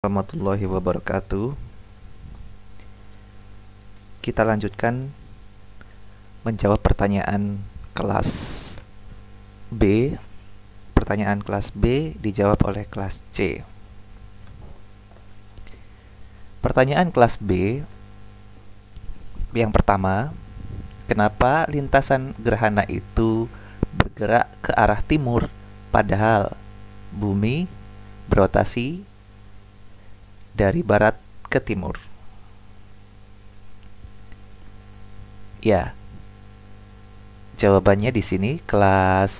Warahmatullahi wabarakatuh. Kita lanjutkan menjawab pertanyaan kelas B. Pertanyaan kelas B dijawab oleh kelas C. Pertanyaan kelas B yang pertama, kenapa lintasan gerhana itu bergerak ke arah timur padahal bumi berotasi dari barat ke timur? Ya, jawabannya di sini kelas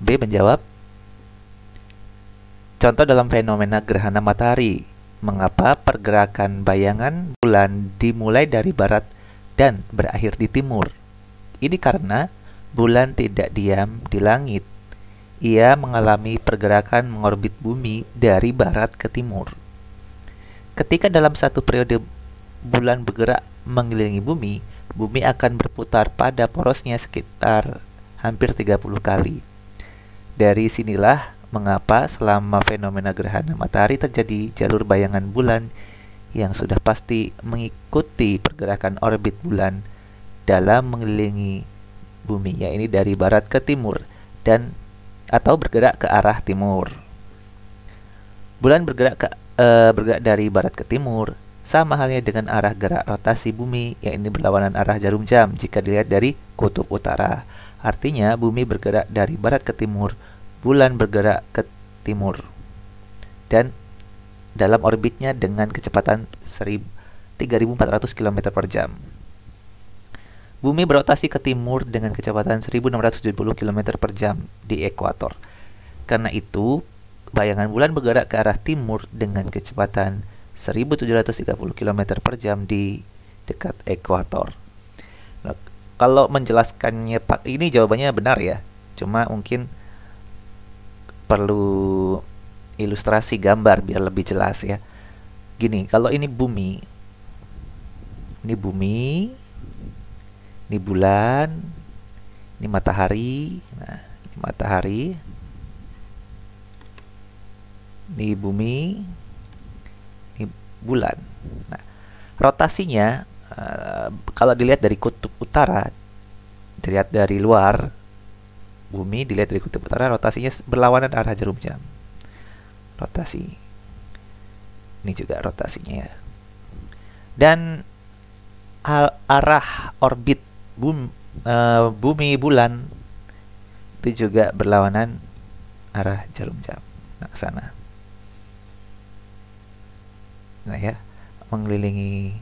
B menjawab, contoh dalam fenomena gerhana matahari, mengapa pergerakan bayangan bulan dimulai dari barat dan berakhir di timur? Ini karena bulan tidak diam di langit. Ia mengalami pergerakan mengorbit bumi dari barat ke timur. Ketika dalam satu periode bulan bergerak mengelilingi bumi, bumi akan berputar pada porosnya sekitar hampir 30 kali. Dari sinilah mengapa selama fenomena gerhana matahari terjadi, jalur bayangan bulan yang sudah pasti mengikuti pergerakan orbit bulan dalam mengelilingi bumi, yaitu dari barat ke timur dan atau bergerak ke arah timur. Bulan bergerak dari barat ke timur, sama halnya dengan arah gerak rotasi bumi, yaitu berlawanan arah jarum jam jika dilihat dari kutub utara. Artinya bumi bergerak dari barat ke timur, bulan bergerak ke timur, dan dalam orbitnya dengan kecepatan 3.400 km per jam. Bumi berotasi ke timur dengan kecepatan 1.670 km per jam di ekuator. Karena itu, bayangan bulan bergerak ke arah timur dengan kecepatan 1.730 km per jam di dekat ekuator. Nah, kalau menjelaskannya Pak, ini jawabannya benar ya. Cuma mungkin perlu ilustrasi gambar biar lebih jelas ya. Gini, kalau ini bumi, ini bulan, ini matahari. Nah, ini matahari, ini bumi, ini bulan. Nah, rotasinya kalau dilihat dari kutub utara, dilihat dari luar bumi, dilihat dari kutub utara, rotasinya berlawanan arah jarum jam. Rotasi. Ini juga rotasinya ya. Dan arah orbit bumi bulan itu juga berlawanan arah jarum jam. Nah, ke sana. Nah ya, mengelilingi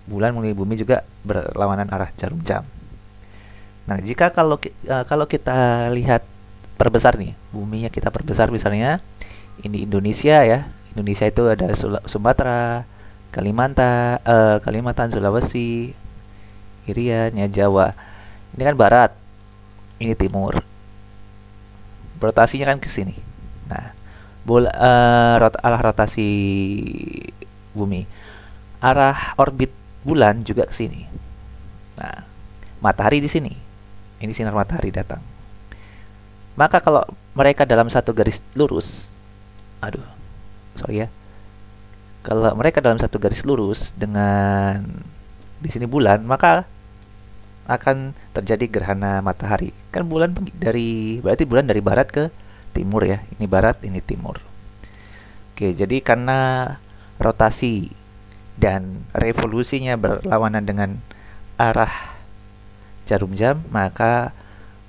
bulan, mengelilingi bumi juga berlawanan arah jarum jam. Nah, jika kalau kita lihat perbesar nih, buminya kita perbesar, misalnya ini Indonesia ya. Indonesia itu ada Sumatera, Kalimantan, Sulawesi, Irian, ya Jawa. Ini kan barat, ini timur. Rotasinya kan ke sini. Nah, arah rotasi bumi, arah orbit bulan juga ke sini. Nah, matahari di sini. Ini sinar matahari datang. Maka kalau mereka dalam satu garis lurus, kalau mereka dalam satu garis lurus dengan di sini bulan, maka akan terjadi gerhana matahari. Kan berarti bulan dari barat ke timur ya. Ini barat, ini timur. Oke, jadi karena rotasi dan revolusinya berlawanan dengan arah jarum jam, maka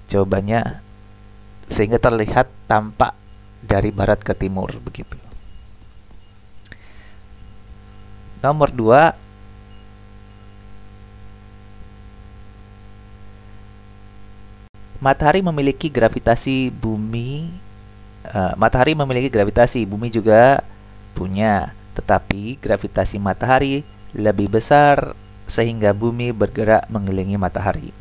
jawabannya sehingga terlihat tampak dari barat ke timur begitu. Nomor 2, matahari memiliki gravitasi, bumi juga punya, tetapi gravitasi matahari lebih besar sehingga bumi bergerak mengelilingi matahari.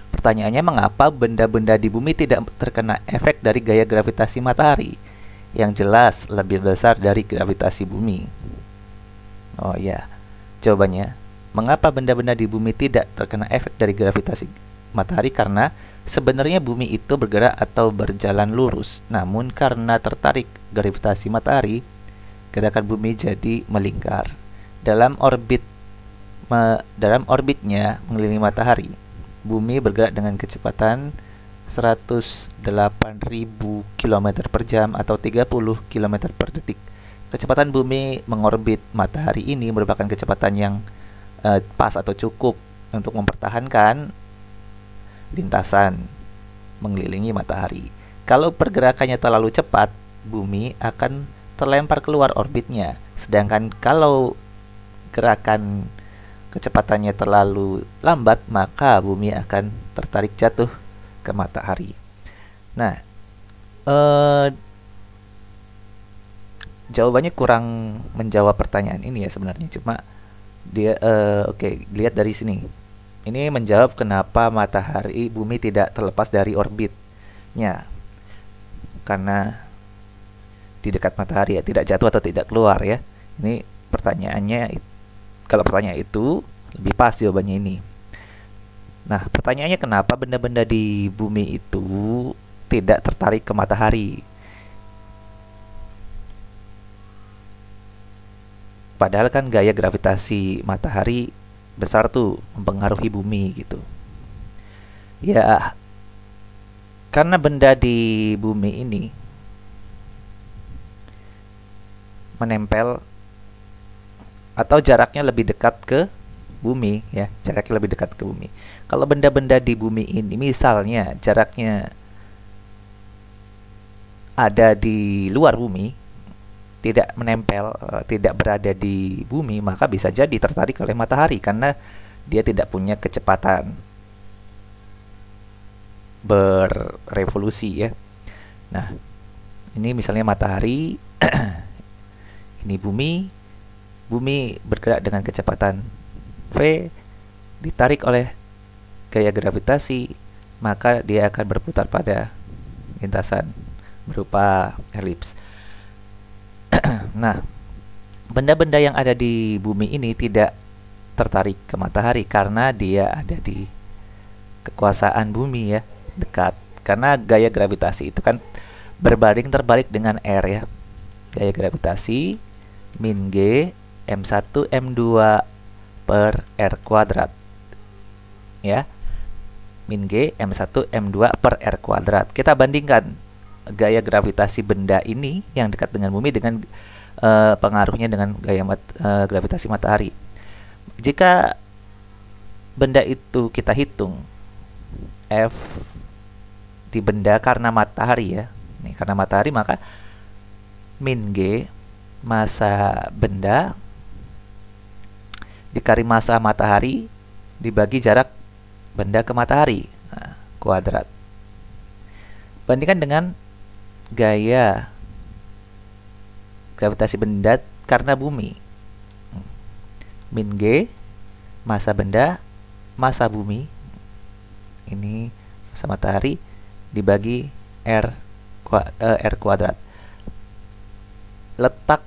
Pertanyaannya, mengapa benda-benda di bumi tidak terkena efek dari gaya gravitasi matahari yang jelas lebih besar dari gravitasi bumi? Oh ya, jawabannya, mengapa benda-benda di bumi tidak terkena efek dari gravitasi matahari? Karena Sebenarnya bumi itu bergerak atau berjalan lurus, namun karena tertarik gravitasi matahari, gerakan bumi jadi melingkar. Dalam orbitnya mengelilingi matahari, bumi bergerak dengan kecepatan 108.000 km per jam atau 30 km per detik. Kecepatan bumi mengorbit matahari ini merupakan kecepatan yang pas atau cukup untuk mempertahankan lintasan mengelilingi matahari. Kalau pergerakannya terlalu cepat, bumi akan terlempar keluar orbitnya. Sedangkan kalau gerakan kecepatannya terlalu lambat, maka bumi akan tertarik jatuh ke matahari. Nah, jawabannya kurang menjawab pertanyaan ini ya sebenarnya. Cuma dia oke, lihat dari sini. Ini menjawab kenapa matahari bumi tidak terlepas dari orbitnya. Karena di dekat matahari ya, tidak jatuh atau tidak keluar ya. Ini pertanyaannya, kalau pertanyaan itu lebih pas jawabannya ini. Nah, pertanyaannya kenapa benda-benda di bumi itu tidak tertarik ke matahari? Padahal kan gaya gravitasi matahari besar tuh, mempengaruhi bumi gitu. Ya, karena benda di bumi ini menempel atau jaraknya lebih dekat ke bumi ya, jaraknya lebih dekat ke bumi. Kalau benda-benda di bumi ini misalnya jaraknya ada di luar bumi, tidak menempel, tidak berada di bumi, maka bisa jadi tertarik oleh matahari karena dia tidak punya kecepatan berrevolusi ya. Nah, ini misalnya matahari, ini bumi bergerak dengan kecepatan v, ditarik oleh gaya gravitasi, maka dia akan berputar pada lintasan berupa elips. Nah, benda-benda yang ada di bumi ini tidak tertarik ke matahari karena dia ada di kekuasaan bumi ya, dekat. Karena gaya gravitasi itu kan berbanding terbalik dengan R ya. Gaya gravitasi min G M1 M2 per R kuadrat. Ya. Min G M1 M2 per R kuadrat. Kita bandingkan gaya gravitasi benda ini yang dekat dengan bumi dengan pengaruhnya dengan gaya gravitasi matahari. Jika benda itu kita hitung F di benda karena matahari ya, nih karena matahari, maka min G massa benda dikali massa matahari dibagi jarak benda ke matahari, nah, kuadrat. Bandingkan dengan gaya gravitasi benda karena bumi. Min G massa benda, massa bumi, ini massa matahari dibagi R kuadrat. Letak,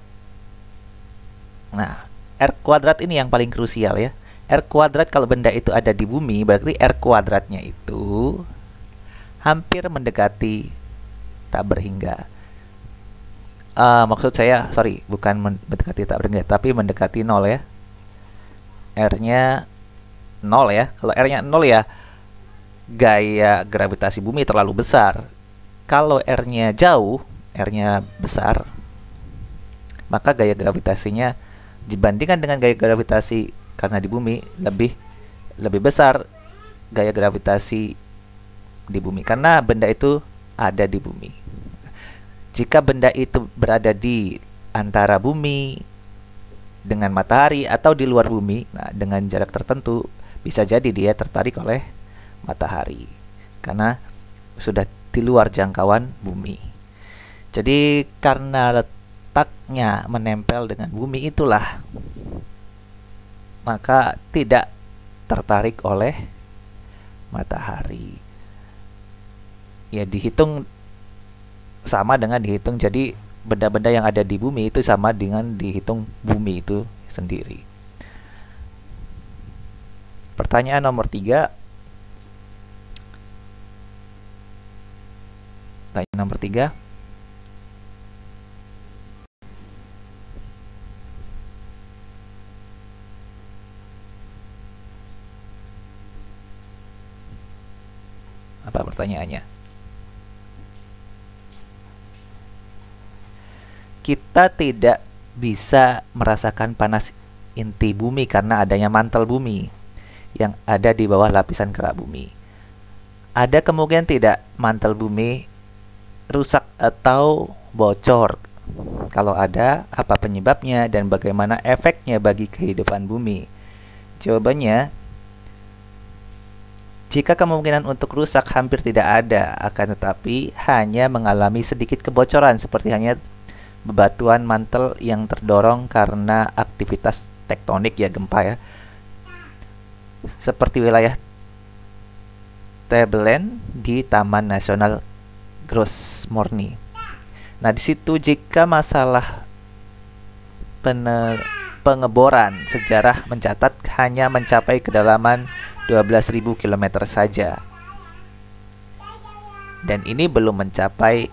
nah R kuadrat ini yang paling krusial ya. R kuadrat kalau benda itu ada di bumi, berarti R kuadratnya itu hampir mendekati tak berhingga. Maksud saya, sorry, bukan mendekati tak berhingga, tapi mendekati 0 ya. R-nya 0 ya. Kalau R-nya 0 ya, gaya gravitasi bumi terlalu besar. Kalau R-nya jauh, R-nya besar, maka gaya gravitasinya dibandingkan dengan gaya gravitasi karena di bumi lebih besar gaya gravitasi di bumi karena benda itu ada di bumi. Jika benda itu berada di antara bumi dengan matahari atau di luar bumi, nah dengan jarak tertentu bisa jadi dia tertarik oleh matahari karena sudah di luar jangkauan bumi. Jadi karena letaknya menempel dengan bumi itulah maka tidak tertarik oleh matahari. Ya dihitung sama dengan dihitung, jadi benda-benda yang ada di bumi itu sama dengan dihitung bumi itu sendiri. Pertanyaan nomor 3. Pertanyaan nomor 3. Apa pertanyaannya? Kita tidak bisa merasakan panas inti bumi karena adanya mantel bumi yang ada di bawah lapisan kerak bumi. Ada kemungkinan tidak mantel bumi rusak atau bocor? Kalau ada, apa penyebabnya dan bagaimana efeknya bagi kehidupan bumi? Jawabannya, jika kemungkinan untuk rusak hampir tidak ada, akan tetapi hanya mengalami sedikit kebocoran seperti hanya bebatuan mantel yang terdorong karena aktivitas tektonik ya, gempa ya. Seperti wilayah Tableland di Taman Nasional Grossmorny. Nah, di situ jika masalah pengeboran sejarah mencatat hanya mencapai kedalaman 12.000 km saja. Dan ini belum mencapai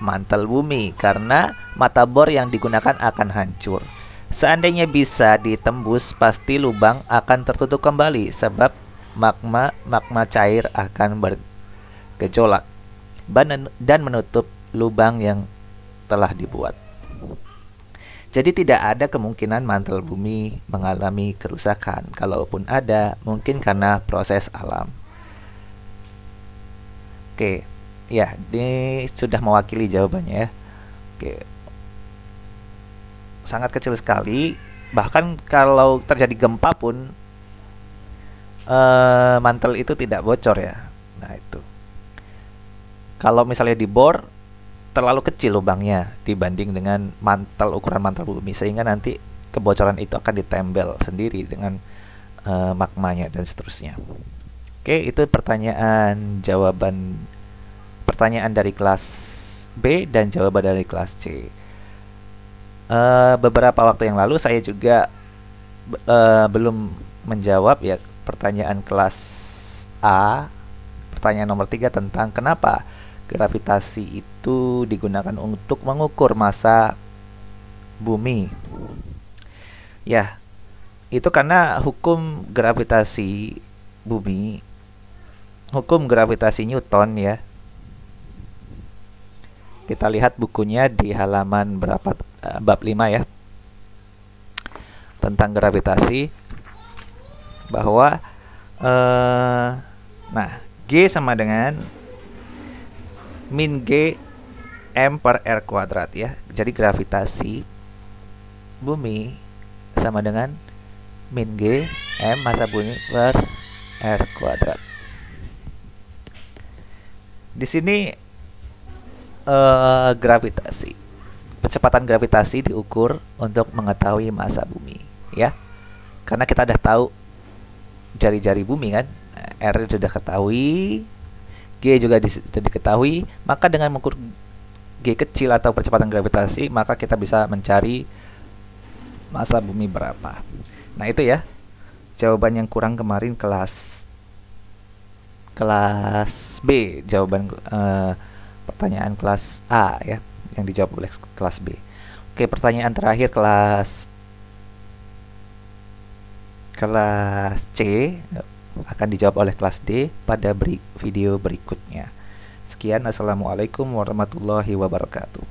mantel bumi karena mata bor yang digunakan akan hancur. Seandainya bisa ditembus, pasti lubang akan tertutup kembali sebab magma cair akan bergejolak dan menutup lubang yang telah dibuat. Jadi tidak ada kemungkinan mantel bumi mengalami kerusakan. Kalaupun ada, mungkin karena proses alam. Oke. Ya, ini sudah mewakili jawabannya ya. Oke. Sangat kecil sekali. Bahkan kalau terjadi gempa pun mantel itu tidak bocor ya. Nah, itu. Kalau misalnya dibor, terlalu kecil lubangnya dibanding dengan ukuran mantel bumi, sehingga nanti kebocoran itu akan ditempel sendiri dengan magmanya dan seterusnya. Oke, itu pertanyaan dari kelas B dan jawaban dari kelas C. Beberapa waktu yang lalu saya juga belum menjawab ya pertanyaan kelas A, pertanyaan nomor 3 tentang kenapa gravitasi itu digunakan untuk mengukur massa bumi. Ya, itu karena hukum gravitasi bumi, hukum gravitasi Newton ya. Kita lihat bukunya di halaman berapa, bab 5 ya, tentang gravitasi, bahwa nah, G sama dengan min G M per R kuadrat ya. Jadi gravitasi bumi sama dengan min G M massa bumi per R kuadrat. Di sini kecepatan gravitasi diukur untuk mengetahui massa bumi ya, karena kita udah tahu jari-jari bumi kan, R sudah ketahui, G juga sudah diketahui, maka dengan mengukur G kecil atau percepatan gravitasi, maka kita bisa mencari massa bumi berapa. Nah, itu ya jawaban yang kurang kemarin kelas B, jawaban pertanyaan kelas A ya, yang dijawab oleh kelas B. Oke, pertanyaan terakhir kelas C akan dijawab oleh kelas D pada video berikutnya. Sekian, assalamualaikum warahmatullahi wabarakatuh.